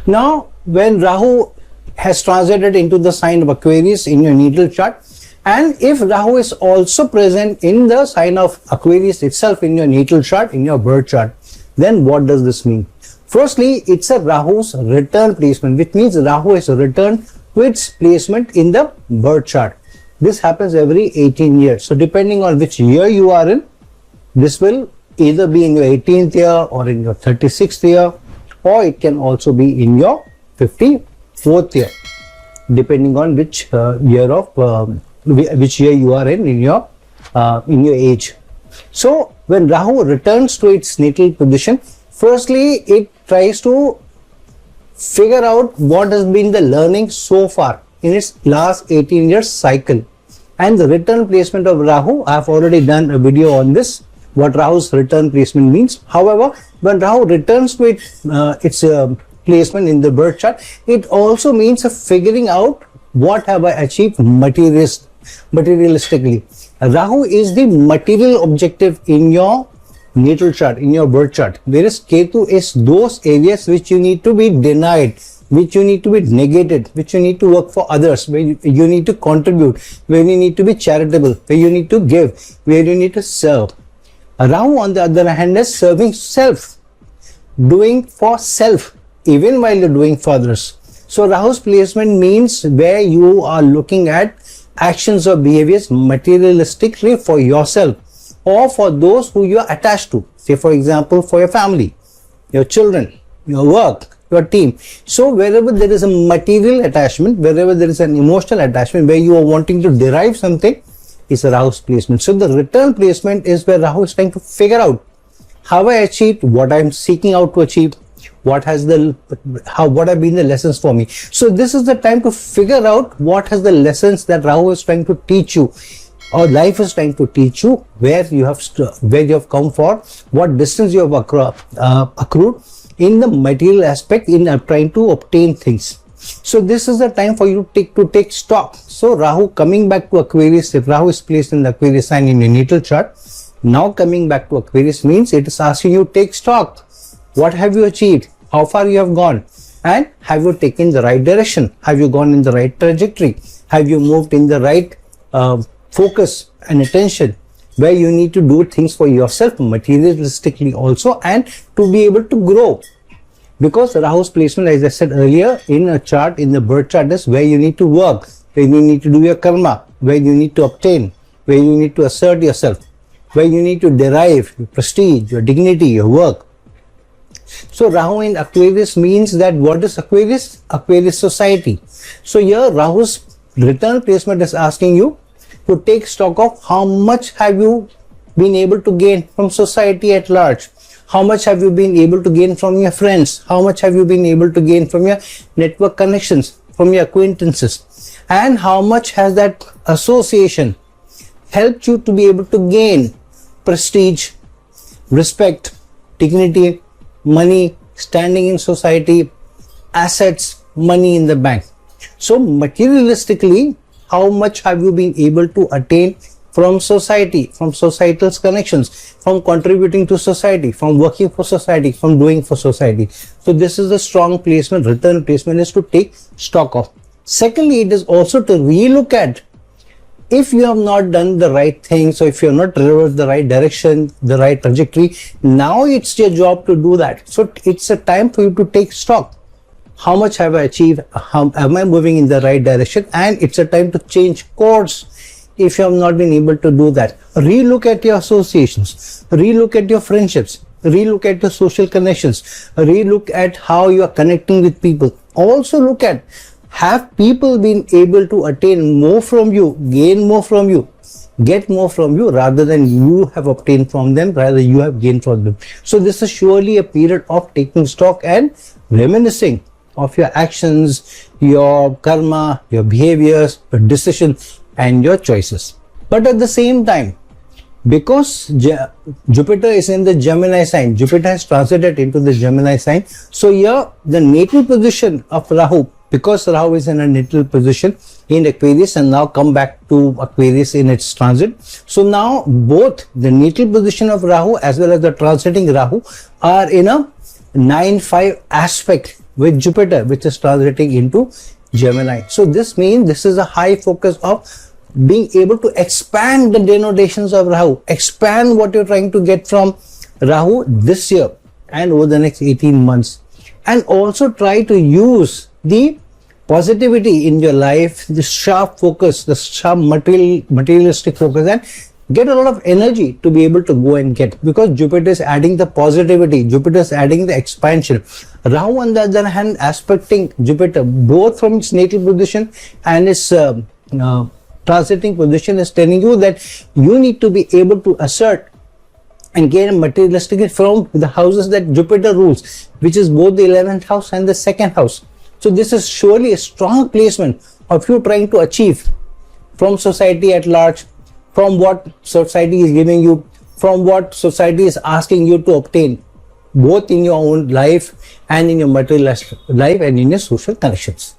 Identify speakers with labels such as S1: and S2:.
S1: Now, when Rahu has transited into the sign of Aquarius in your natal chart, and if Rahu is also present in the sign of Aquarius itself in your natal chart, in your birth chart, then what does this mean? Firstly, it's a Rahu's return placement, which means Rahu is returned to its placement in the birth chart. This happens every 18 years. So depending on which year you are in, this will either be in your 18th year or in your 36th year, or it can also be in your 54th year, depending on which which year you are in your age. So when Rahu returns to its natal position, firstly it tries to figure out what has been the learning so far in its last 18 years cycle. And the return placement of Rahu, I have already done a video on this, what Rahu's return placement means. However, when Rahu returns to its placement in the birth chart, it also means figuring out what have I achieved materialistically. Rahu is the material objective in your natal chart, in your birth chart, whereas Ketu is those areas which you need to be denied, which you need to be negated, which you need to work for others, where you need to contribute, where you need to be charitable, where you need to give, where you need to serve. Rahu, on the other hand, is serving self, doing for self, even while you're doing for others. So Rahu's placement means where you are looking at actions or behaviors materialistically for yourself or for those who you are attached to. Say for example, for your family, your children, your work, your team. So wherever there is a material attachment, wherever there is an emotional attachment, where you are wanting to derive something, is a Rahu's placement. So the return placement is where Rahu is trying to figure out how I achieved what I am seeking out to achieve, what have been the lessons for me. So this is the time to figure out what has the lessons that Rahu is trying to teach you, or life is trying to teach you, where you have come for, what distance you have accrued in the material aspect, in trying to obtain things. So this is the time for you to take stock. So Rahu coming back to Aquarius, if Rahu is placed in the Aquarius sign in your natal chart, now coming back to Aquarius means it is asking you to take stock. What have you achieved? How far you have gone? And have you taken the right direction? Have you gone in the right trajectory? Have you moved in the right focus and attention, where you need to do things for yourself materialistically also, and to be able to grow? Because Rahu's placement, as I said earlier, in a chart, in the birth chart, is where you need to work, where you need to do your karma, where you need to obtain, where you need to assert yourself, where you need to derive your prestige, your dignity, your work. So Rahu in Aquarius means that what is Aquarius? Aquarius society. So here Rahu's return placement is asking you to take stock of how much have you been able to gain from society at large. How much have you been able to gain from your friends? How much have you been able to gain from your network connections, from your acquaintances? And how much has that association helped you to be able to gain prestige, respect, dignity, money, standing in society, assets, money in the bank? So materialistically, how much have you been able to attain from society, from societal connections, from contributing to society, from working for society, from doing for society? So this is a strong placement. Return placement is to take stock of. Secondly, it is also to relook at if you have not done the right things, or if you have not traversed the right direction, the right trajectory. Now it's your job to do that. So it's a time for you to take stock. How much have I achieved? How am I moving in the right direction? And it's a time to change course if you have not been able to do that. Relook at your associations, relook at your friendships, relook at your social connections, relook at how you are connecting with people. Also look at, have people been able to attain more from you, gain more from you, get more from you, rather than you have obtained from them, rather you have gained from them. So this is surely a period of taking stock and reminiscing of your actions, your karma, your behaviors, your decisions and your choices. But at the same time, because Jupiter is in the Gemini sign, Jupiter has transited into the Gemini sign. So here the natal position of Rahu, because Rahu is in a natal position in Aquarius and now come back to Aquarius in its transit. So now both the natal position of Rahu as well as the transiting Rahu are in a 9-5 aspect with Jupiter, which is transiting into Gemini. So this means this is a high focus of being able to expand the denotations of Rahu, expand what you're trying to get from Rahu this year and over the next 18 months, and also try to use the positivity in your life, the sharp focus, the sharp materialistic focus, and get a lot of energy to be able to go and get, because Jupiter is adding the positivity, Jupiter is adding the expansion. Rahu on the other hand aspecting Jupiter both from its natal position and its transiting position is telling you that you need to be able to assert and gain materialistic from the houses that Jupiter rules, which is both the 11th house and the 2nd house. So this is surely a strong placement of you trying to achieve from society at large, from what society is giving you, from what society is asking you to obtain, both in your own life and in your material life and in your social connections.